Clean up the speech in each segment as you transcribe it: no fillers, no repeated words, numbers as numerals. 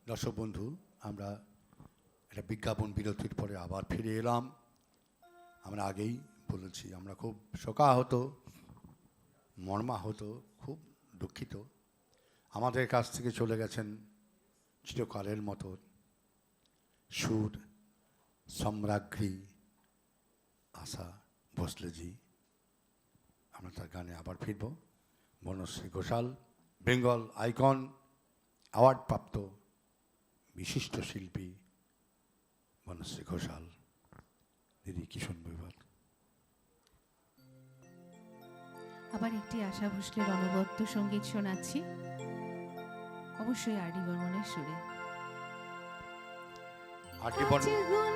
দর্শক বন্ধু, আমরা একটা বিজ্ঞাপন বিরতির পরে আবার ফিরে এলাম। আমরা আগেই বলেছি আমরা খুব শোকাহত, মর্মাহত, খুব দুঃখিত। আমাদের কাছ থেকে চলে গেছেন চিরকালের মতো সুর সম্রাজ্ঞী আশা ভোসলেজি। আমরা তার গানে আবার ফিরব। বনশ্রী ঘোষাল, বেঙ্গল আইকন অ্যাওয়ার্ডপ্রাপ্ত বিশিষ্ট শিল্পী বনশ্রী ঘোষাল। দিদি কি শুনবো এবার? আবার একটি আশা ভোসলের অনবদ্য সঙ্গীত শোনাচ্ছি, অবশ্যই আর ডি বর্মনের সুরে। আর ডি বর্মন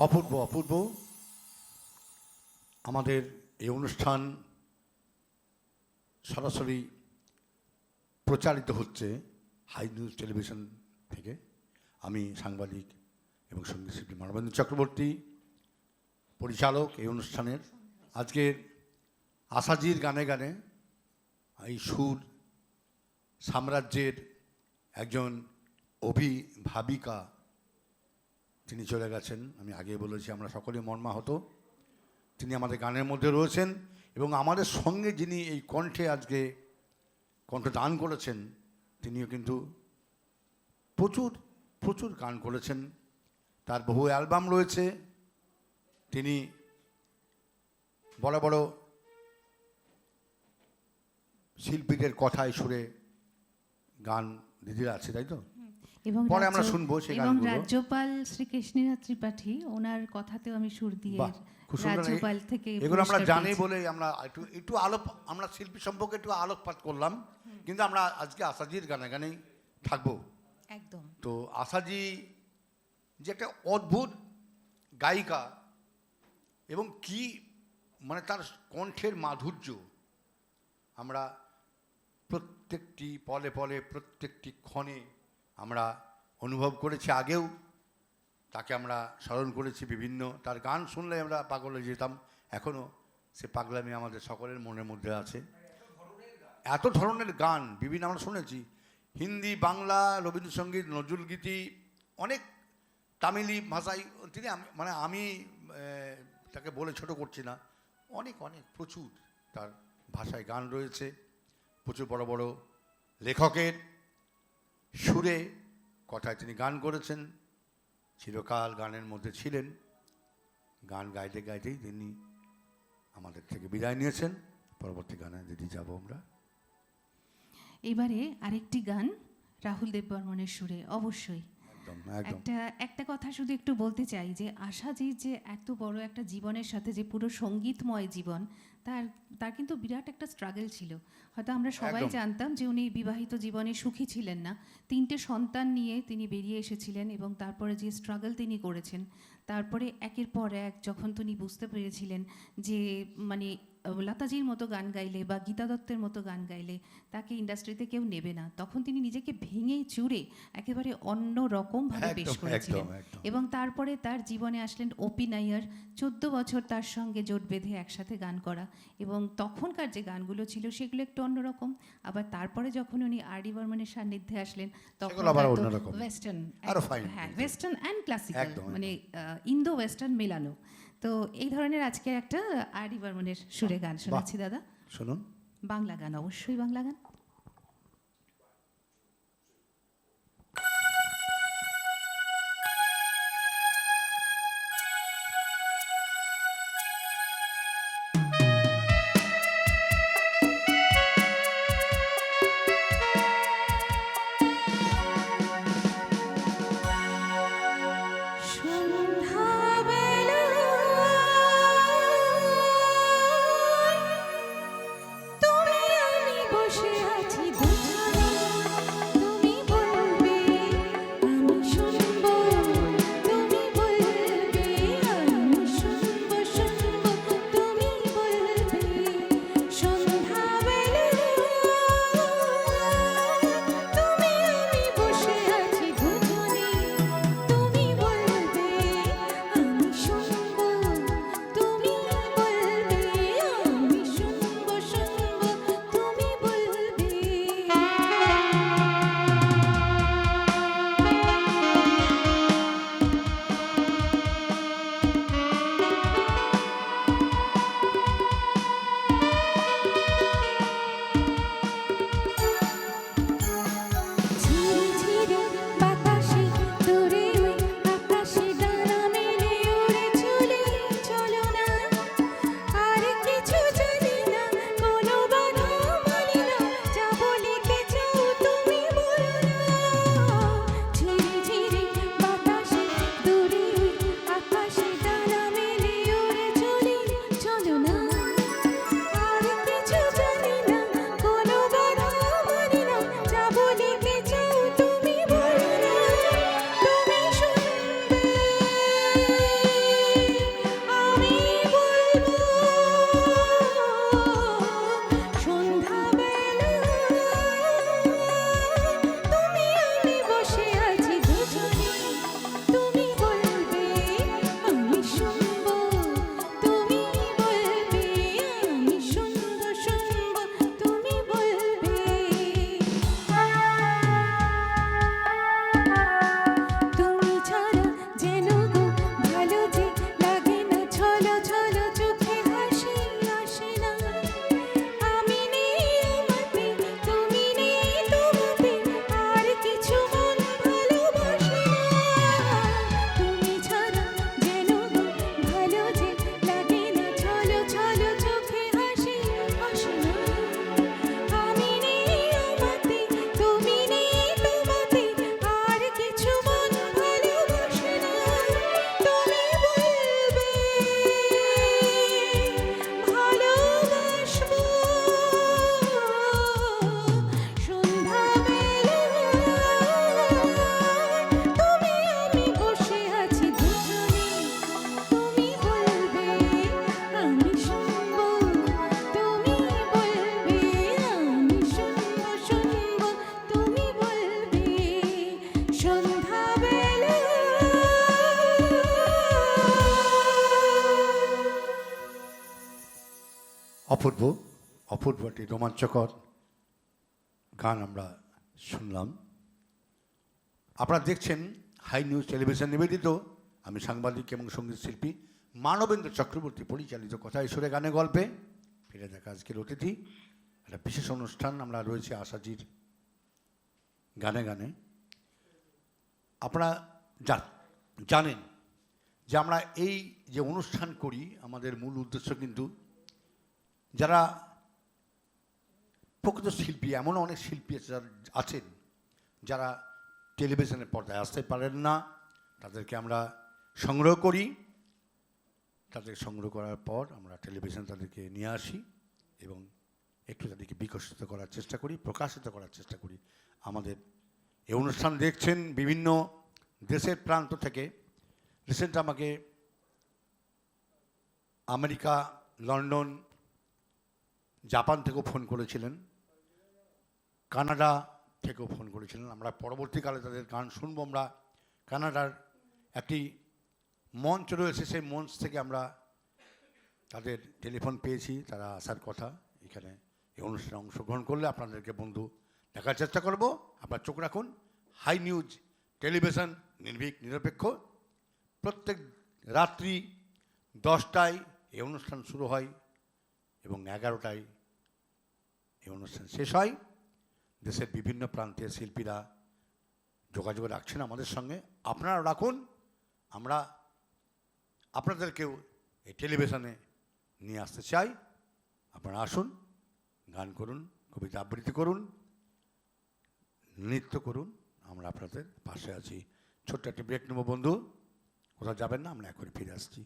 অপূর্ব অপূর্ব। আমাদের এই অনুষ্ঠান সরাসরি প্রচারিত হচ্ছে হাই নিউজ টেলিভিশন থেকে। আমি সাংবাদিক এবং সঙ্গীত শিল্পী মানবেন্দ্র চক্রবর্তী, পরিচালক এই অনুষ্ঠানের। আজকের আশাজির গানে গানে এই সুর সাম্রাজ্যের একজন অভিভাবিকা তিনি চলে গেছেন। আমি আগে বলেছি আমরা সকলে মর্মাহত। তিনি আমাদের গানের মধ্যে রয়েছেন এবং আমাদের সঙ্গে যিনি এই কণ্ঠে আজকে কণ্ঠদান করেছেন তিনিও কিন্তু প্রচুর প্রচুর গান করেছেন। তার বহু অ্যালবাম রয়েছে। তিনি বড় বড় শিল্পীদের কথায় সুরে গান দিদিরা আছে, তাই তো? এবং পরে আমরা শুনবো সেই এবং গানগুলো। রাজ্যপাল শ্রী কৃষ্ণনাথ ত্রিপাঠী ওনার কথাতেও আমি সুর দিয়ে বাহ, খুব সুন্দর। রাজ্যপাল থেকে এগুলো আমরা পুরস্কার জানি পেয়েছি। বলে আমরা একটু একটু আমরা শিল্পী সম্পর্কে একটু আলোকপাত করলাম, কিন্তু আমরা আজকে আশাজির গানে গানেই থাকবো। একদম তো আশাজি যে একটা অদ্ভুত গায়িকা, এবং কি মানে তার কণ্ঠের মাধুর্য আমরা প্রত্যেকটি পলে পলে প্রত্যেকটি ক্ষণে আমরা অনুভব করেছি। আগেও তাকে আমরা স্মরণ করেছি বিভিন্ন, তার গান শুনলে আমরা পাগল হয়ে যেতাম। এখনও সে পাগলামি আমাদের সকলের মনের মধ্যে আছে। এত ধরনের গান বিভিন্ন আমরা শুনেছি, হিন্দি, বাংলা, রবীন্দ্রসঙ্গীত, নজরুলগীতি, অনেক তামিলি ভাষায় তিনি আমি তাকে বলে ছোট করছি না, অনেক অনেক প্রচুর তার ভাষায় গান রয়েছে। প্রচুর বড় বড় লেখকের সুরে কথায় তিনি গান করেছেন, চিরকাল গানের মধ্যে ছিলেন। গান গাইতে গাইতেই তিনি আমাদের থেকে বিদায় নিয়েছেন। পরবর্তী গানে দিদি যাব আমরা। এবারে আরেকটি গান রাহুল দেব বর্মনের সুরে। অবশ্যই একদম একদম একটা কথা শুধু একটু বলতে চাই যে আশাজির যে এত বড় একটা জীবনের সাথে যে পুরো সঙ্গীতময় জীবন, তার কিন্তু বিরাট একটা স্ট্রাগল ছিল। হয়তো আমরা সবাই একদম। জানতাম যে উনি বিবাহিত জীবনে সুখী ছিলেন না, 3টে সন্তান নিয়ে তিনি বেরিয়ে এসেছিলেন এবং তারপরে যে স্ট্রাগল তিনি করেছেন, তারপরে একের পর এক যখন তিনি বুঝতে পেরেছিলেন যে মানে লতাজির মতো গান গাইলে বা গীতা দত্তের মতো গান গাইলে তাকে ইন্ডাস্ট্রিতে কেউ নেবে না, তখন তিনি নিজেকে ভেঙে চুরে একেবারে অন্য রকমভাবে পেশ একদম করেছিলেন। একদম একদম এবং তারপরে তার জীবনে আসলেন ওপি নাইয়ার, 14 বছর তার সঙ্গে জোট বেঁধে একসাথে গান করা, এবং তখনকার যে গানগুলো ছিল সেগুলো একটু অন্যরকম। আবার তারপরে যখন উনি আর ডি বর্মনের সান্নিধ্যে আসলেন তখন সেগুলো আবার অন্যরকম, ওয়েস্টার্ন, আরো fine। হ্যাঁ ওয়েস্টার্ন অ্যান্ড ক্লাসিক্যাল, একদম, মানে ইন্দো ওয়েস্টার্ন মেলানো। তো এই ধরনের আজকের একটা আর ডি বর্মনের সুরে গান শোনাচ্ছি দাদা। শুনুন। বাংলা গান, অবশ্যই বাংলা গান। অপূর্ব অপূর্ব একটি রোমাঞ্চকর গান আমরা শুনলাম। আপনারা দেখছেন হাই নিউজ টেলিভিশন নিবেদিত, আমি সাংবাদিক এবং সঙ্গীত শিল্পী মানবেন্দ্র চক্রবর্তী পরিচালিত কথায় সুরে গানে গল্পে ফিরে দেখা আজকের অতিথি। একটা বিশেষ অনুষ্ঠান আমরা রয়েছে আশাজির গানে গানে। আপনারা জানেন যে আমরা এই যে অনুষ্ঠান করি, আমাদের মূল উদ্দেশ্য কিন্তু যারা প্রকৃত শিল্পী, এমন অনেক শিল্পী আছেন যারা টেলিভিশনের পর্দায় আসতে পারেন না, তাদেরকে আমরা সংগ্রহ করি। তাদের সংগ্রহ করার পর আমরা টেলিভিশন তাদেরকে নিয়ে আসি এবং একটু তাদেরকে বিকশিত করার চেষ্টা করি, প্রকাশিত করার চেষ্টা করি। আমাদের এই অনুষ্ঠান দেখছেন বিভিন্ন দেশের প্রান্ত থেকে। রিসেন্ট আমাকে আমেরিকা, লন্ডন, জাপান থেকেও ফোন করেছিলেন, কানাডা থেকেও ফোন করেছিলেন। আমরা পরবর্তীকালে তাদের গান শুনবো। আমরা কানাডার একটি মঞ্চ রয়েছে, সেই মঞ্চ থেকে আমরা তাদের টেলিফোন পেয়েছি, তারা আসার কথা। এখানে এই অনুষ্ঠানে অংশগ্রহণ করলে আপনাদেরকে বন্ধু দেখার চেষ্টা করব। আপনার চোখ রাখুন হাই নিউজ টেলিভিশন, নির্ভীক নিরপেক্ষ। প্রত্যেক রাত্রি 10টায় এই অনুষ্ঠান শুরু হয় এবং 11টায় এই অনুষ্ঠান শেষ হয়। দেশের বিভিন্ন প্রান্তের শিল্পীরা যোগাযোগ রাখছেন আমাদের সঙ্গে, আপনারা রাখুন। আমরা আপনাদেরকেও এই টেলিভিশনে নিয়ে আসতে চাই। আপনারা আসুন, গান করুন, কবিতা আবৃত্তি করুন, নৃত্য করুন, আমরা আপনাদের পাশে আছি। ছোট্ট একটি ব্রেক নেব বন্ধু, কোথাও যাবেন না, আমরা এখনই ফিরে আসছি।